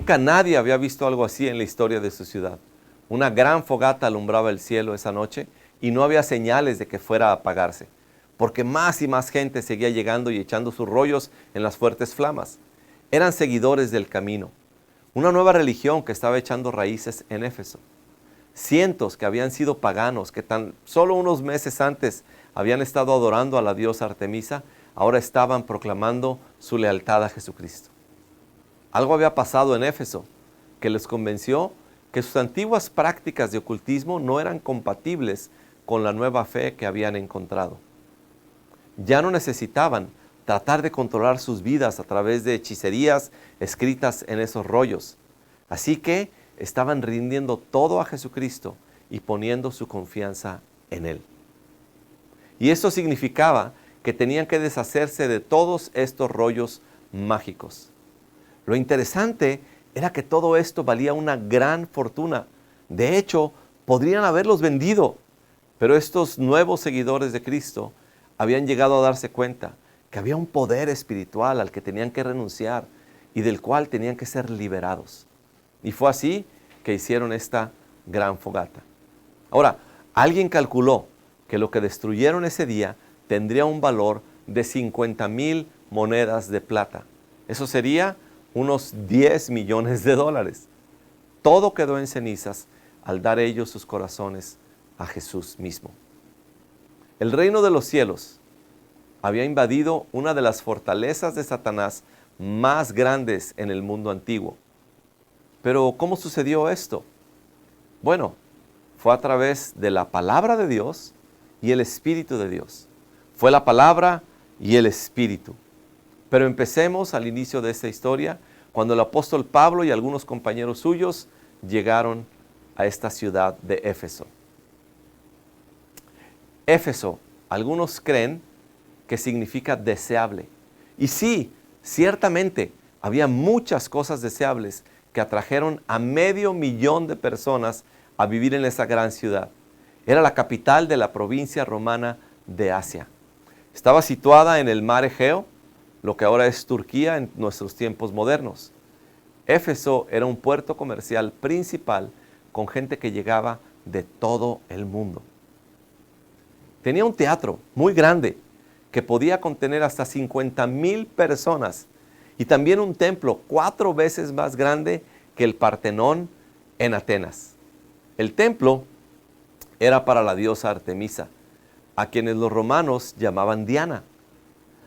Nunca nadie había visto algo así en la historia de su ciudad. Una gran fogata alumbraba el cielo esa noche y no había señales de que fuera a apagarse, porque más y más gente seguía llegando y echando sus rollos en las fuertes flamas. Eran seguidores del camino, una nueva religión que estaba echando raíces en Éfeso. Cientos que habían sido paganos, que tan solo unos meses antes habían estado adorando a la diosa Artemisa, ahora estaban proclamando su lealtad a Jesucristo. Algo había pasado en Éfeso que les convenció que sus antiguas prácticas de ocultismo no eran compatibles con la nueva fe que habían encontrado. Ya no necesitaban tratar de controlar sus vidas a través de hechicerías escritas en esos rollos. Así que estaban rindiendo todo a Jesucristo y poniendo su confianza en Él. Y esto significaba que tenían que deshacerse de todos estos rollos mágicos. Lo interesante era que todo esto valía una gran fortuna. De hecho, podrían haberlos vendido. Pero estos nuevos seguidores de Cristo habían llegado a darse cuenta que había un poder espiritual al que tenían que renunciar y del cual tenían que ser liberados. Y fue así que hicieron esta gran fogata. Ahora, alguien calculó que lo que destruyeron ese día tendría un valor de 50,000 monedas de plata. Eso sería unos 10 millones de dólares. Todo quedó en cenizas al dar ellos sus corazones a Jesús mismo. El reino de los cielos había invadido una de las fortalezas de Satanás más grandes en el mundo antiguo. Pero ¿cómo sucedió esto? Bueno, fue a través de la palabra de Dios y el Espíritu de Dios. Fue la palabra y el Espíritu. Pero empecemos al inicio de esta historia, cuando el apóstol Pablo y algunos compañeros suyos llegaron a esta ciudad de Éfeso. Éfeso, algunos creen que significa deseable. Y sí, ciertamente, había muchas cosas deseables que atrajeron a 500,000 de personas a vivir en esa gran ciudad. Era la capital de la provincia romana de Asia. Estaba situada en el mar Egeo, lo que ahora es Turquía en nuestros tiempos modernos. Éfeso era un puerto comercial principal con gente que llegaba de todo el mundo. Tenía un teatro muy grande que podía contener hasta 50,000 personas y también un templo 4 veces más grande que el Partenón en Atenas. El templo era para la diosa Artemisa, a quienes los romanos llamaban Diana.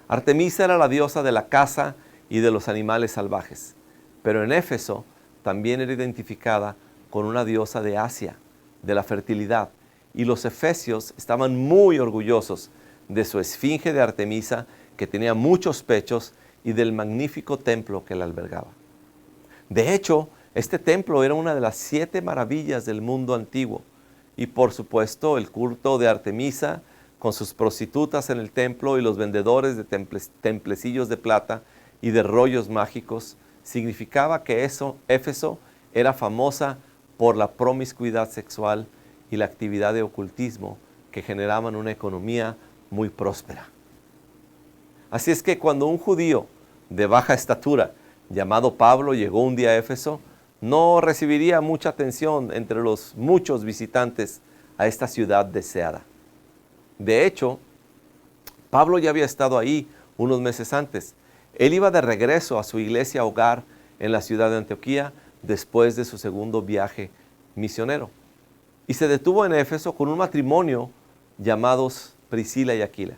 Artemisa era la diosa de la caza y de los animales salvajes, pero en Éfeso también era identificada con una diosa de Asia, de la fertilidad, y los efesios estaban muy orgullosos de su esfinge de Artemisa, que tenía muchos pechos, y del magnífico templo que la albergaba. De hecho, este templo era una de las 7 maravillas del mundo antiguo, y por supuesto el culto de Artemisa, con sus prostitutas en el templo y los vendedores de templecillos de plata y de rollos mágicos, significaba que Éfeso era famosa por la promiscuidad sexual y la actividad de ocultismo que generaban una economía muy próspera. Así es que cuando un judío de baja estatura llamado Pablo llegó un día a Éfeso, no recibiría mucha atención entre los muchos visitantes a esta ciudad deseada. De hecho, Pablo ya había estado ahí unos meses antes. Él iba de regreso a su iglesia hogar en la ciudad de Antioquía después de su segundo viaje misionero. Y se detuvo en Éfeso con un matrimonio llamados Priscila y Aquila.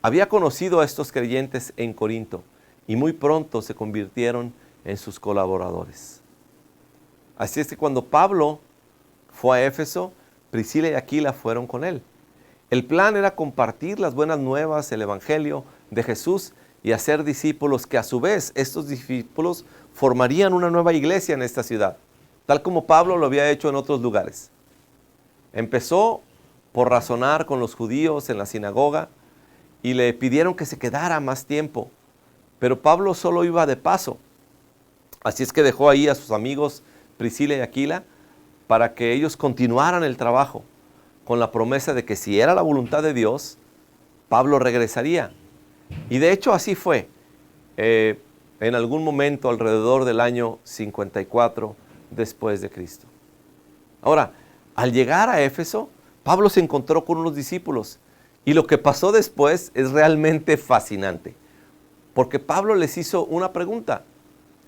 Había conocido a estos creyentes en Corinto y muy pronto se convirtieron en sus colaboradores. Así es que cuando Pablo fue a Éfeso, Priscila y Aquila fueron con él. El plan era compartir las buenas nuevas, el evangelio de Jesús y hacer discípulos que a su vez estos discípulos formarían una nueva iglesia en esta ciudad, tal como Pablo lo había hecho en otros lugares. Empezó por razonar con los judíos en la sinagoga y le pidieron que se quedara más tiempo, pero Pablo solo iba de paso. Así es que dejó ahí a sus amigos Priscila y Aquila para que ellos continuaran el trabajo, con la promesa de que si era la voluntad de Dios, Pablo regresaría. Y de hecho así fue. en algún momento alrededor del año 54 después de Cristo. Ahora, al llegar a Éfeso, Pablo se encontró con unos discípulos y lo que pasó después es realmente fascinante, porque Pablo les hizo una pregunta.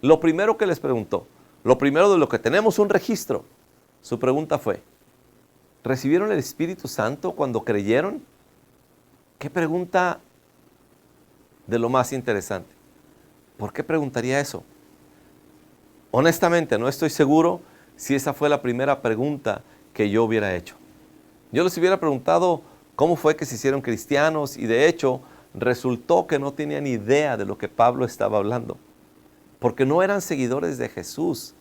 Lo primero que les preguntó, lo primero de lo que tenemos un registro, su pregunta fue: ¿recibieron el Espíritu Santo cuando creyeron? ¿Qué pregunta de lo más interesante? ¿Por qué preguntaría eso? Honestamente, no estoy seguro si esa fue la primera pregunta que yo hubiera hecho. Yo les hubiera preguntado cómo fue que se hicieron cristianos y de hecho resultó que no tenían idea de lo que Pablo estaba hablando, porque no eran seguidores de Jesús,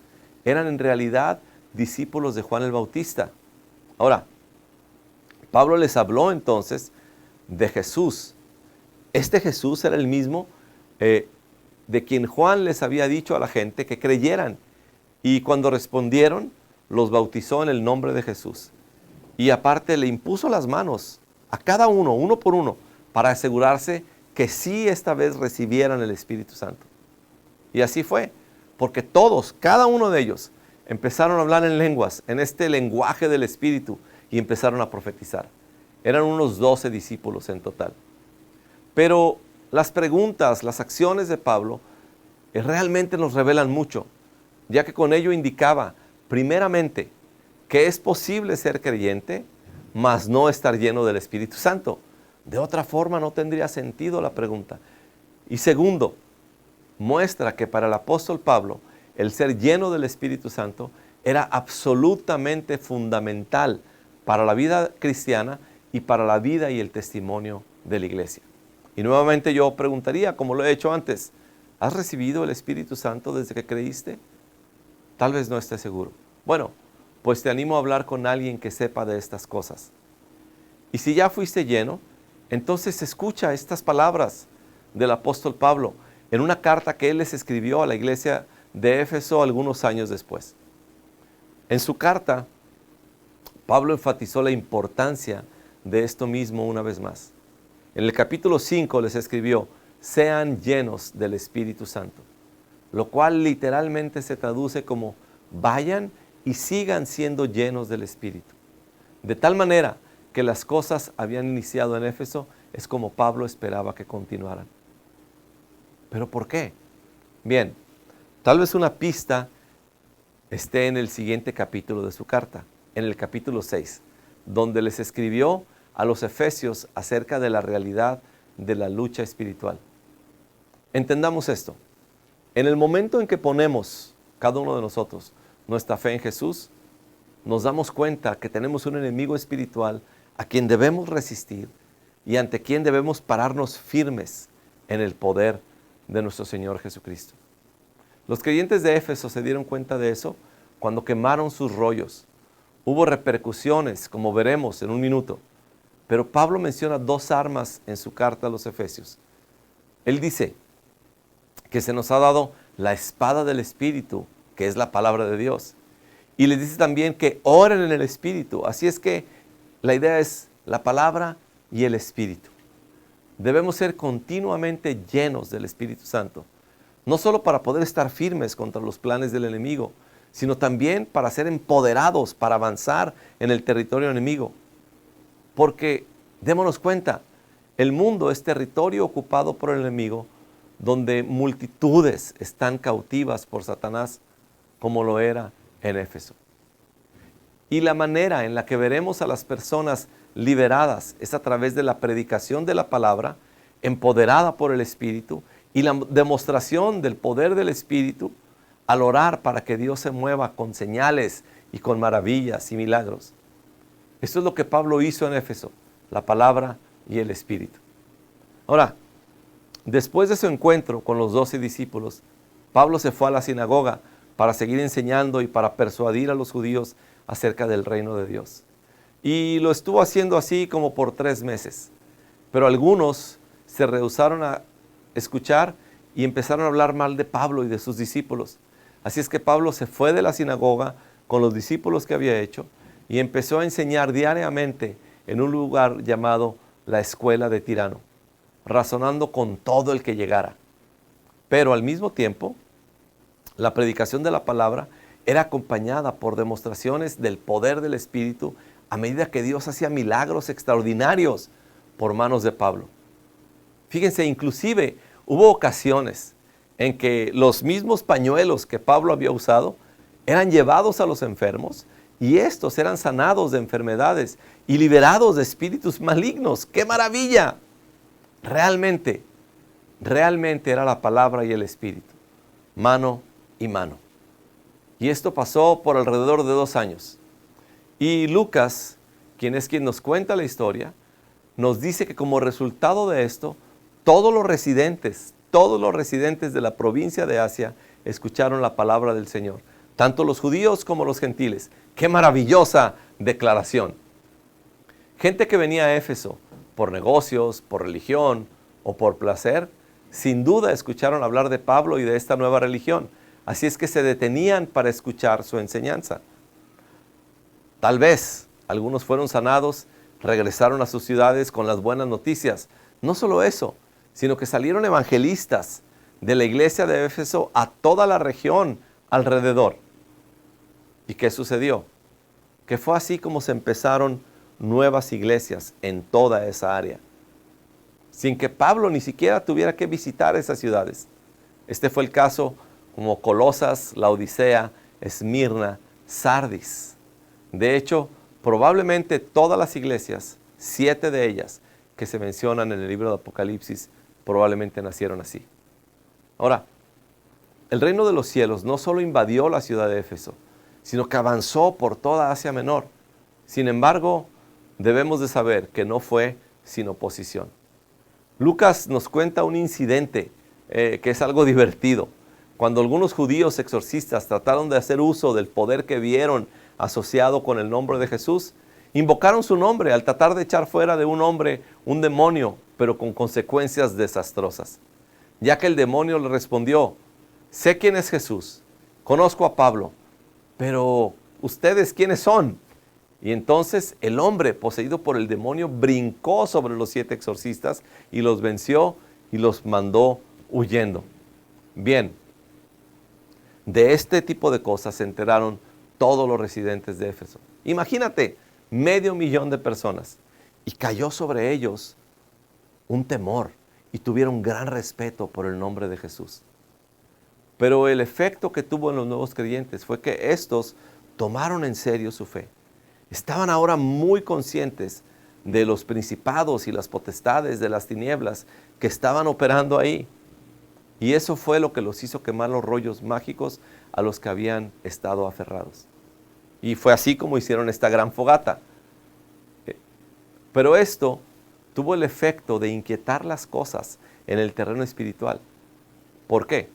eran en realidad discípulos de Juan el Bautista. Ahora, Pablo les habló entonces de Jesús. Este Jesús era el mismo de quien Juan les había dicho a la gente que creyeran. Y cuando respondieron, los bautizó en el nombre de Jesús. Y aparte le impuso las manos a cada uno, uno por uno, para asegurarse que sí esta vez recibieran el Espíritu Santo. Y así fue, porque todos, cada uno de ellos, empezaron a hablar en lenguas, en este lenguaje del Espíritu, y empezaron a profetizar. Eran unos 12 discípulos en total. Pero las preguntas, las acciones de Pablo realmente nos revelan mucho, ya que con ello indicaba, primeramente, que es posible ser creyente, mas no estar lleno del Espíritu Santo. De otra forma no tendría sentido la pregunta. Y segundo, muestra que para el apóstol Pablo, el ser lleno del Espíritu Santo era absolutamente fundamental para la vida cristiana y para la vida y el testimonio de la iglesia. Y nuevamente yo preguntaría, como lo he hecho antes, ¿has recibido el Espíritu Santo desde que creíste? Tal vez no estés seguro. Bueno, pues te animo a hablar con alguien que sepa de estas cosas. Y si ya fuiste lleno, entonces escucha estas palabras del apóstol Pablo en una carta que él les escribió a la iglesia de Éfeso algunos años después. En su carta, Pablo enfatizó la importancia de esto mismo una vez más. En el capítulo 5 les escribió: sean llenos del Espíritu Santo, lo cual literalmente se traduce como vayan y sigan siendo llenos del Espíritu. De tal manera que las cosas habían iniciado en Éfeso, es como Pablo esperaba que continuaran. ¿Pero por qué? Bien, tal vez una pista esté en el siguiente capítulo de su carta, en el capítulo 6, donde les escribió a los efesios acerca de la realidad de la lucha espiritual. Entendamos esto. En el momento en que ponemos, cada uno de nosotros, nuestra fe en Jesús, nos damos cuenta que tenemos un enemigo espiritual a quien debemos resistir y ante quien debemos pararnos firmes en el poder de nuestro Señor Jesucristo. Los creyentes de Éfeso se dieron cuenta de eso cuando quemaron sus rollos. Hubo repercusiones, como veremos en un minuto. Pero Pablo menciona dos armas en su carta a los Efesios. Él dice que se nos ha dado la espada del Espíritu, que es la palabra de Dios. Y les dice también que oren en el Espíritu. Así es que la idea es la palabra y el Espíritu. Debemos ser continuamente llenos del Espíritu Santo. No solo para poder estar firmes contra los planes del enemigo, sino también para ser empoderados, para avanzar en el territorio enemigo. Porque, démonos cuenta, el mundo es territorio ocupado por el enemigo, donde multitudes están cautivas por Satanás, como lo era en Éfeso. Y la manera en la que veremos a las personas liberadas es a través de la predicación de la palabra, empoderada por el Espíritu, y la demostración del poder del Espíritu al orar para que Dios se mueva con señales y con maravillas y milagros. Esto es lo que Pablo hizo en Éfeso, la palabra y el Espíritu. Ahora, después de su encuentro con los 12 discípulos, Pablo se fue a la sinagoga para seguir enseñando y para persuadir a los judíos acerca del reino de Dios. Y lo estuvo haciendo así como por 3 meses. Pero algunos se rehusaron a escuchar y empezaron a hablar mal de Pablo y de sus discípulos. Así es que Pablo se fue de la sinagoga con los discípulos que había hecho y empezó a enseñar diariamente en un lugar llamado la Escuela de Tirano, razonando con todo el que llegara. Pero al mismo tiempo, la predicación de la palabra era acompañada por demostraciones del poder del Espíritu a medida que Dios hacía milagros extraordinarios por manos de Pablo. Fíjense, inclusive hubo ocasiones en que los mismos pañuelos que Pablo había usado eran llevados a los enfermos y estos eran sanados de enfermedades y liberados de espíritus malignos. ¡Qué maravilla! Realmente era la palabra y el Espíritu, mano y mano. Y esto pasó por alrededor de 2 años. Y Lucas, quien nos cuenta la historia, nos dice que como resultado de esto, todos los residentes de la provincia de Asia escucharon la palabra del Señor, tanto los judíos como los gentiles. ¡Qué maravillosa declaración! Gente que venía a Éfeso por negocios, por religión o por placer, sin duda escucharon hablar de Pablo y de esta nueva religión. Así es que se detenían para escuchar su enseñanza. Tal vez algunos fueron sanados, regresaron a sus ciudades con las buenas noticias. No solo eso, sino que salieron evangelistas de la iglesia de Éfeso a toda la región alrededor. ¿Y qué sucedió? Que fue así como se empezaron nuevas iglesias en toda esa área, sin que Pablo ni siquiera tuviera que visitar esas ciudades. Este fue el caso como Colosas, Laodicea, Esmirna, Sardis. De hecho, probablemente todas las iglesias, 7 de ellas que se mencionan en el libro de Apocalipsis, probablemente nacieron así. Ahora, el reino de los cielos no solo invadió la ciudad de Éfeso, sino que avanzó por toda Asia Menor. Sin embargo, debemos de saber que no fue sin oposición. Lucas nos cuenta un incidente que es algo divertido. Cuando algunos judíos exorcistas trataron de hacer uso del poder que vieron asociado con el nombre de Jesús, invocaron su nombre al tratar de echar fuera de un hombre un demonio, pero con consecuencias desastrosas. Ya que el demonio le respondió: sé quién es Jesús, conozco a Pablo, pero ¿ustedes quiénes son? Y entonces el hombre poseído por el demonio brincó sobre los 7 exorcistas y los venció y los mandó huyendo. Bien, de este tipo de cosas se enteraron todos los residentes de Éfeso. Imagínate, 500,000 de personas. Y cayó sobre ellos un temor y tuvieron gran respeto por el nombre de Jesús. Pero el efecto que tuvo en los nuevos creyentes fue que estos tomaron en serio su fe. Estaban ahora muy conscientes de los principados y las potestades de las tinieblas que estaban operando ahí. Y eso fue lo que los hizo quemar los rollos mágicos a los que habían estado aferrados. Y fue así como hicieron esta gran fogata. Pero esto tuvo el efecto de inquietar las cosas en el terreno espiritual. ¿Por qué?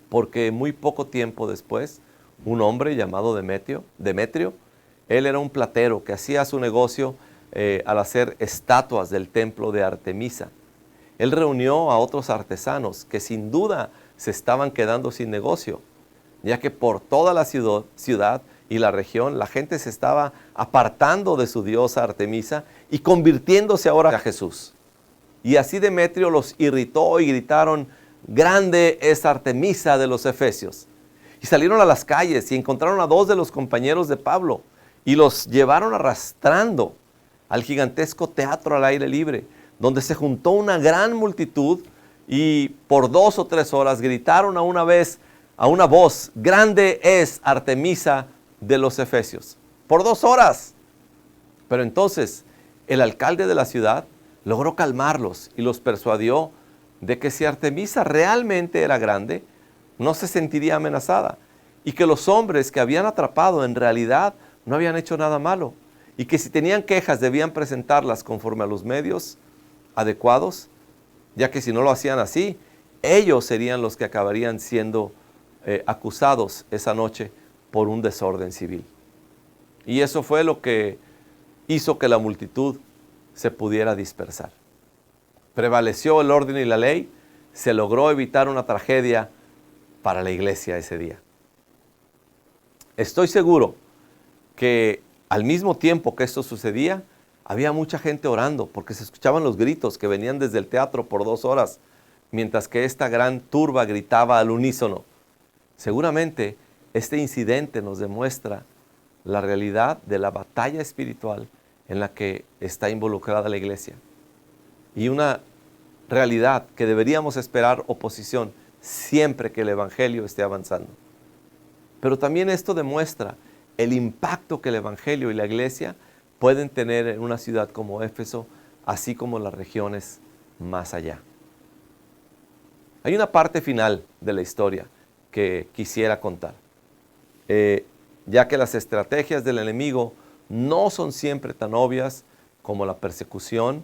Porque muy poco tiempo después, un hombre llamado Demetrio, él era un platero que hacía su negocio al hacer estatuas del templo de Artemisa. Él reunió a otros artesanos que sin duda se estaban quedando sin negocio, ya que por toda la ciudad y la región la gente se estaba apartando de su diosa Artemisa y convirtiéndose ahora a Jesús. Y así Demetrio los irritó y gritaron: grande es Artemisa de los Efesios. Y salieron a las calles y encontraron a 2 de los compañeros de Pablo y los llevaron arrastrando al gigantesco teatro al aire libre, donde se juntó una gran multitud y por 2 o 3 horas gritaron a una voz: grande es Artemisa de los Efesios. Por 2 horas. Pero entonces el alcalde de la ciudad logró calmarlos y los persuadió de que si Artemisa realmente era grande, no se sentiría amenazada, y que los hombres que habían atrapado en realidad no habían hecho nada malo, y que si tenían quejas debían presentarlas conforme a los medios adecuados, ya que si no lo hacían así, ellos serían los que acabarían siendo acusados esa noche por un desorden civil. Y eso fue lo que hizo que la multitud se pudiera dispersar. Prevaleció el orden y la ley, se logró evitar una tragedia para la iglesia ese día. Estoy seguro que al mismo tiempo que esto sucedía, había mucha gente orando porque se escuchaban los gritos que venían desde el teatro por 2 horas. mientras que esta gran turba gritaba al unísono. Seguramente este incidente nos demuestra la realidad de la batalla espiritual en la que está involucrada la iglesia. Y una realidad que deberíamos esperar oposición siempre que el evangelio esté avanzando. Pero también esto demuestra el impacto que el evangelio y la iglesia pueden tener en una ciudad como Éfeso, así como las regiones más allá. Hay una parte final de la historia que quisiera contar, ya que las estrategias del enemigo no son siempre tan obvias como la persecución,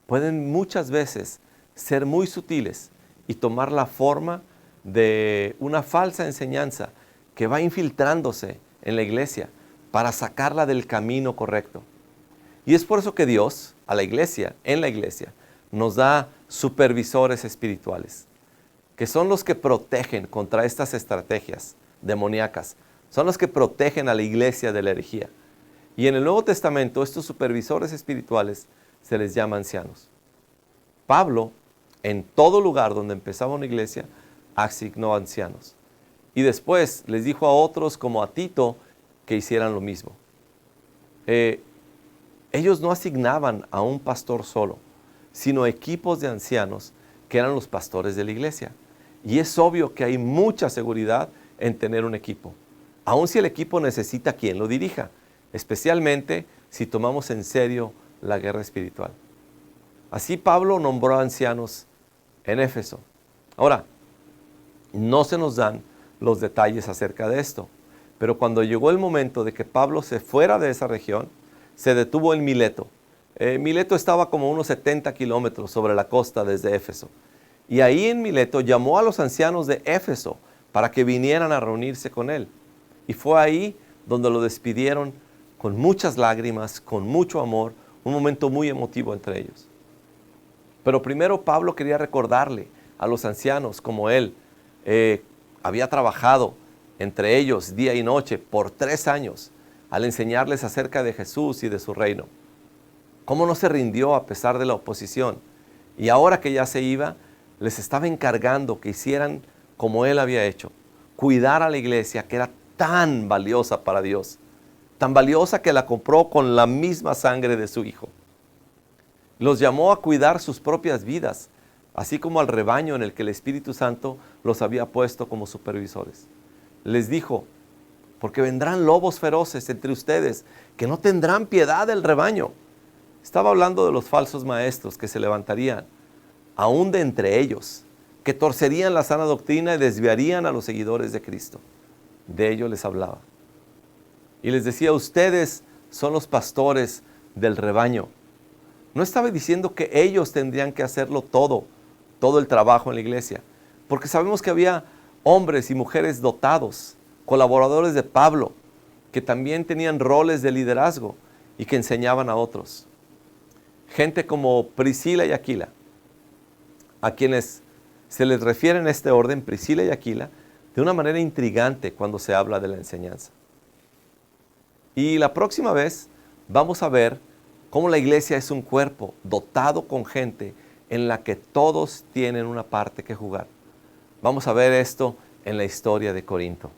pueden muchas veces ser muy sutiles y tomar la forma de una falsa enseñanza que va infiltrándose en la iglesia para sacarla del camino correcto. Y es por eso que Dios, a la iglesia, en la iglesia, nos da supervisores espirituales, que son los que protegen contra estas estrategias demoníacas, son los que protegen a la iglesia de la herejía. Y en el Nuevo Testamento, estos supervisores espirituales se les llama ancianos. Pablo, en todo lugar donde empezaba una iglesia, asignó ancianos. Y después les dijo a otros, como a Tito, que hicieran lo mismo. Ellos no asignaban a un pastor solo, sino equipos de ancianos que eran los pastores de la iglesia. Y es obvio que hay mucha seguridad en tener un equipo, aun si el equipo necesita quien lo dirija, especialmente si tomamos en serio la guerra espiritual. Así Pablo nombró ancianos en Éfeso. Ahora, no se nos dan los detalles acerca de esto, pero cuando llegó el momento de que Pablo se fuera de esa región, se detuvo en Mileto. Mileto estaba como unos 70 kilómetros sobre la costa desde Éfeso. Y ahí en Mileto llamó a los ancianos de Éfeso para que vinieran a reunirse con él. Y fue ahí donde lo despidieron con muchas lágrimas, con mucho amor, un momento muy emotivo entre ellos. Pero primero Pablo quería recordarle a los ancianos como él había trabajado entre ellos día y noche por 3 años al enseñarles acerca de Jesús y de su reino. Cómo no se rindió a pesar de la oposición. Y ahora que ya se iba, les estaba encargando que hicieran como él había hecho, cuidar a la iglesia que era tan valiosa para Dios, tan valiosa que la compró con la misma sangre de su Hijo. Los llamó a cuidar sus propias vidas, así como al rebaño en el que el Espíritu Santo los había puesto como supervisores. Les dijo, porque vendrán lobos feroces entre ustedes, que no tendrán piedad del rebaño. Estaba hablando de los falsos maestros que se levantarían, aún de entre ellos, que torcerían la sana doctrina y desviarían a los seguidores de Cristo. De ello les hablaba. Y les decía, ustedes son los pastores del rebaño. No estaba diciendo que ellos tendrían que hacerlo todo el trabajo en la iglesia, porque sabemos que había hombres y mujeres dotados, colaboradores de Pablo, que también tenían roles de liderazgo y que enseñaban a otros. Gente como Priscila y Aquila, a quienes se les refiere en este orden, Priscila y Aquila, de una manera intrigante cuando se habla de la enseñanza. Y la próxima vez vamos a ver cómo la iglesia es un cuerpo dotado con gente en la que todos tienen una parte que jugar. Vamos a ver esto en la historia de Corinto.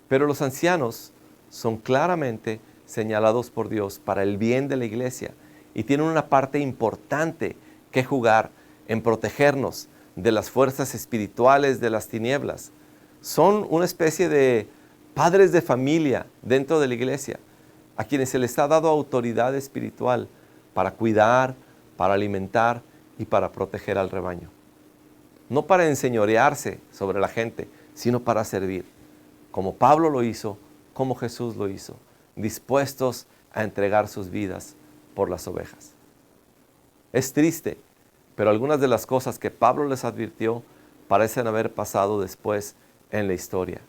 Pero los ancianos son claramente señalados por Dios para el bien de la iglesia y tienen una parte importante que jugar en protegernos de las fuerzas espirituales de las tinieblas. Son una especie de padres de familia dentro de la iglesia, a quienes se les ha dado autoridad espiritual para cuidar, para alimentar y para proteger al rebaño. No para enseñorearse sobre la gente, sino para servir, como Pablo lo hizo, como Jesús lo hizo, dispuestos a entregar sus vidas por las ovejas. Es triste, pero algunas de las cosas que Pablo les advirtió parecen haber pasado después en la historia.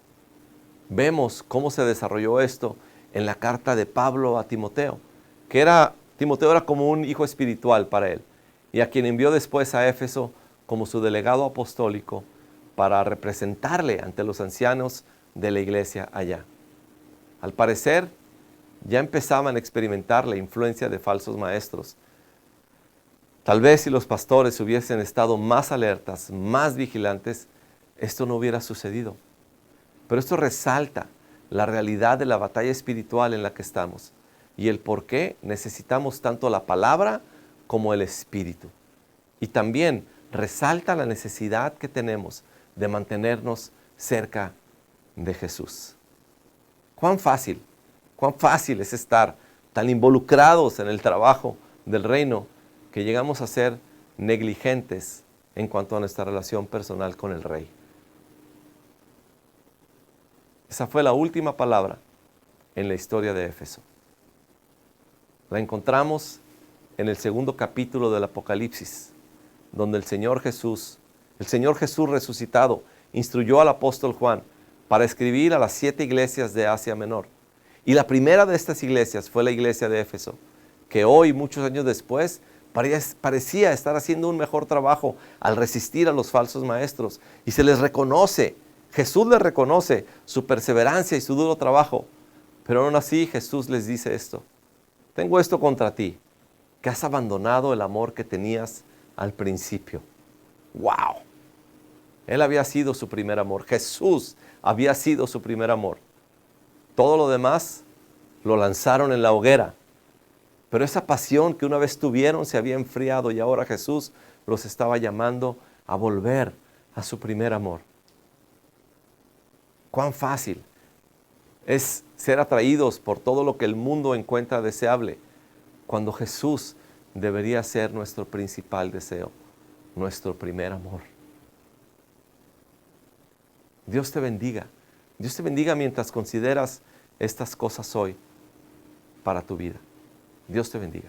Vemos cómo se desarrolló esto en la carta de Pablo a Timoteo, Timoteo era como un hijo espiritual para él, y a quien envió después a Éfeso como su delegado apostólico para representarle ante los ancianos de la iglesia allá. Al parecer, ya empezaban a experimentar la influencia de falsos maestros, Tal vez si los pastores hubiesen estado más alertas, más vigilantes, esto no hubiera sucedido. Pero esto resalta la realidad de la batalla espiritual en la que estamos y el por qué necesitamos tanto la palabra como el Espíritu. Y también resalta la necesidad que tenemos de mantenernos cerca de Jesús. Cuán fácil es estar tan involucrados en el trabajo del reino que llegamos a ser negligentes en cuanto a nuestra relación personal con el Rey. Esa fue la última palabra en la historia de Éfeso. La encontramos en el 2º capítulo del Apocalipsis, donde el Señor Jesús resucitado, instruyó al apóstol Juan para escribir a las 7 iglesias de Asia Menor. Y la primera de estas iglesias fue la iglesia de Éfeso, que hoy, muchos años después, parecía estar haciendo un mejor trabajo al resistir a los falsos maestros. Y se les reconoce, Jesús les reconoce su perseverancia y su duro trabajo. Pero aún así Jesús les dice esto: tengo esto contra ti, que has abandonado el amor que tenías al principio. ¡Wow! Él había sido su primer amor. Jesús había sido su primer amor. Todo lo demás lo lanzaron en la hoguera. Pero esa pasión que una vez tuvieron se había enfriado y ahora Jesús los estaba llamando a volver a su primer amor. Cuán fácil es ser atraídos por todo lo que el mundo encuentra deseable, cuando Jesús debería ser nuestro principal deseo, nuestro primer amor. Dios te bendiga. Dios te bendiga mientras consideras estas cosas hoy para tu vida. Dios te bendiga.